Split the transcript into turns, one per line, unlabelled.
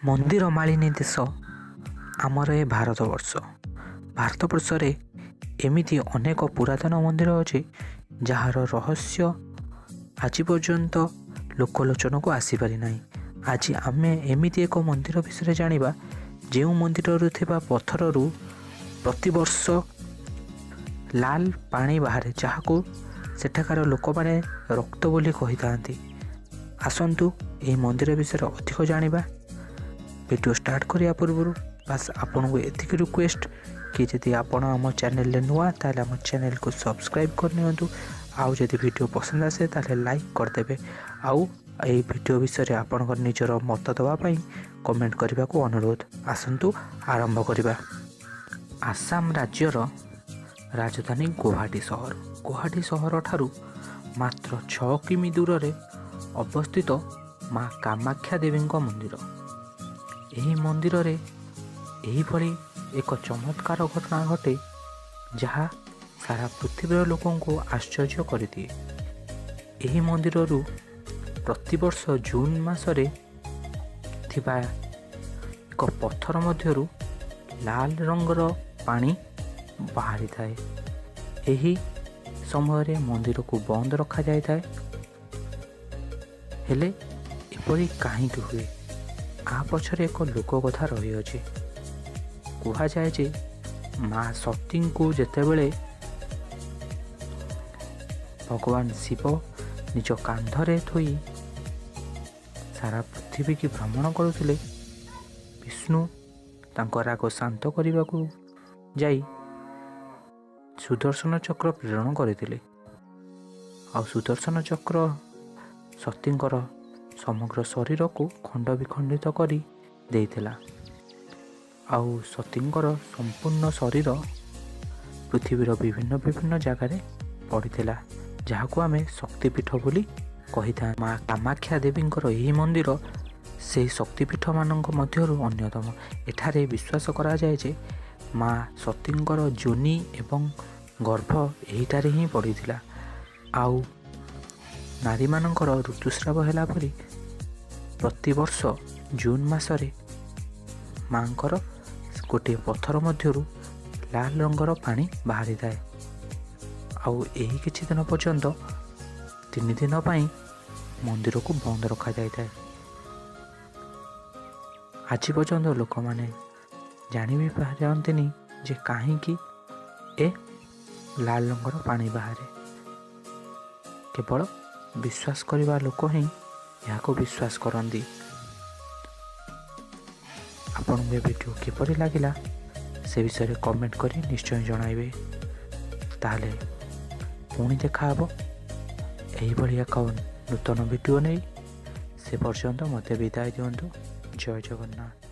ମନ୍ଦିର ମାଳିନୀ ଦେଶ ଆମର ଏ ଭାରତବର୍ଷରେ ଏମିତି ଅନେକ ପୁରାତନ ମନ୍ଦିର ଅଛି ଯାହାର ରହସ୍ୟ ଆଜି ପର୍ଯ୍ୟନ୍ତ ଲୋକଲୋଚନକୁ ଆସିପାରି ନାହିଁ। ଆଜି ଆମେ ଏମିତି ଏକ ମନ୍ଦିର ବିଷୟରେ ଜାଣିବା ଯେଉଁ ମନ୍ଦିରରୁ ଥିବା ପଥରରୁ ପ୍ରତିବର୍ଷ ଲାଲ ପାଣି ବାହାରେ, ଯାହାକୁ ସେଠାକାର ଲୋକମାନେ ରକ୍ତ ବୋଲି କହିଥାନ୍ତି। ଆସନ୍ତୁ ଏହି ମନ୍ଦିର ବିଷୟରେ ଅଧିକ ଜାଣିବା। ଭିଡ଼ିଓ ଷ୍ଟାର୍ଟ କରିବା ପୂର୍ବରୁ ବାସ୍ ଆପଣଙ୍କୁ ଏତିକି ରିକ୍ୱେଷ୍ଟ କି ଯଦି ଆପଣ ଆମ ଚ୍ୟାନେଲରେ ନୂଆ ତାହେଲେ ଆମ ଚ୍ୟାନେଲକୁ ସବସ୍କ୍ରାଇବ୍ କରିନିଅନ୍ତୁ। ଆଉ ଯଦି ଭିଡ଼ିଓ ପସନ୍ଦ ଆସେ ତାହେଲେ ଲାଇକ୍ କରିଦେବେ। ଆଉ ଏହି ଭିଡ଼ିଓ ବିଷୟରେ ଆପଣଙ୍କର ନିଜର ମତ ଦେବା ପାଇଁ କମେଣ୍ଟ କରିବାକୁ ଅନୁରୋଧ। ଆସନ୍ତୁ ଆରମ୍ଭ କରିବା। ଆସାମ ରାଜ୍ୟର ରାଜଧାନୀ ଗୌହାଟୀ ସହରଠାରୁ ମାତ୍ର 6 କିମି ଦୂରରେ ଅବସ୍ଥିତ ମା କାମାକ୍ଷା ଦେବୀଙ୍କ ମନ୍ଦିର। ଏହି ମନ୍ଦିରରେ ଏହିଭଳି ଏକ ଚମତ୍କାର ଘଟଣା ଘଟେ ଯାହା ସାରା ପୃଥିବୀର ଲୋକଙ୍କୁ ଆଶ୍ଚର୍ଯ୍ୟ କରିଦିଏ। ଏହି ମନ୍ଦିରରୁ ପ୍ରତିବର୍ଷ ଜୁନ୍ ମାସରେ ଥିବା ଏକ ପଥର ମଧ୍ୟରୁ ଲାଲ ରଙ୍ଗର ପାଣି ବାହାରିଥାଏ। ଏହି ସମୟରେ ମନ୍ଦିରକୁ ବନ୍ଦ ରଖାଯାଇଥାଏ। ହେଲେ ଏପରି କାହିଁକି ହୁଏ? ଆ ପଛରେ ଏକ ଲୋକକଥା ରହିଅଛି। କୁହାଯାଏ ଯେ ମା ସତୀଙ୍କୁ ଯେତେବେଳେ ଭଗବାନ ଶିବ ନିଜ କାନ୍ଧରେ ଥୋଇ ସାରା ପୃଥିବୀକି ଭ୍ରମଣ କରୁଥିଲେ, ବିଷ୍ଣୁ ତାଙ୍କ ରାଗ ଶାନ୍ତ କରିବାକୁ ଯାଇ ସୁଦର୍ଶନ ଚକ୍ର ପ୍ରେରଣ କରିଥିଲେ। ଆଉ ସୁଦର୍ଶନ ଚକ୍ର ସତୀଙ୍କର ସମଗ୍ର ଶରୀରକୁ ଖଣ୍ଡ ବିଖଣ୍ଡିତ କରି ଦେଇଥିଲା। ଆଉ ସତୀଙ୍କର ସମ୍ପୂର୍ଣ୍ଣ ଶରୀର ପୃଥିବୀର ବିଭିନ୍ନ ଜାଗାରେ ପଡ଼ିଥିଲା, ଯାହାକୁ ଆମେ ଶକ୍ତିପୀଠ ବୋଲି କହିଥାଉ। ମା କାମାକ୍ଷା ଦେବୀଙ୍କର ଏହି ମନ୍ଦିର ସେହି ଶକ୍ତିପୀଠମାନଙ୍କ ମଧ୍ୟରୁ ଅନ୍ୟତମ। ଏଠାରେ ବିଶ୍ୱାସ କରାଯାଏ ଯେ ମା ସତୀଙ୍କର ଯୋନି ଏବଂ ଗର୍ଭ ଏହିଠାରେ ହିଁ ପଡ଼ିଥିଲା। ଆଉ ନାରୀମାନଙ୍କର ଋତୁସ୍ରାବ ହେଲା ପରେ ପ୍ରତିବର୍ଷ ଜୁନ୍ ମାସରେ ମାଙ୍କର ଗୋଟିଏ ପଥର ମଧ୍ୟରୁ ଲାଲ ରଙ୍ଗର ପାଣି ବାହାରିଥାଏ। ଆଉ ଏହି କିଛି ଦିନ ପର୍ଯ୍ୟନ୍ତ 3 ଦିନ ପାଇଁ ମନ୍ଦିରକୁ ବନ୍ଦ ରଖାଯାଇଥାଏ। ଆଜି ପର୍ଯ୍ୟନ୍ତ ଲୋକମାନେ ଜାଣି ବି ପାରନ୍ତିନି ଯେ କାହିଁକି ଏ ଲାଲ ରଙ୍ଗର ପାଣି ବାହାରେ। କେବଳ ବିଶ୍ୱାସ କରିବା ଲୋକ ହିଁ ଏହାକୁ ବିଶ୍ୱାସ କରନ୍ତି। ଆପଣଙ୍କୁ ଏ ଭିଡ଼ିଓ କିପରି ଲାଗିଲା ସେ ବିଷୟରେ କମେଣ୍ଟ କରି ନିଶ୍ଚୟ ଜଣାଇବେ। ତାହେଲେ ପୁଣି ଦେଖାହେବ ଏହିଭଳି ଏକ ନୂତନ ଭିଡ଼ିଓ ନେଇ। ସେ ପର୍ଯ୍ୟନ୍ତ ମୋତେ ବିଦାୟ ଦିଅନ୍ତୁ। ଜୟ ଜଗନ୍ନାଥ।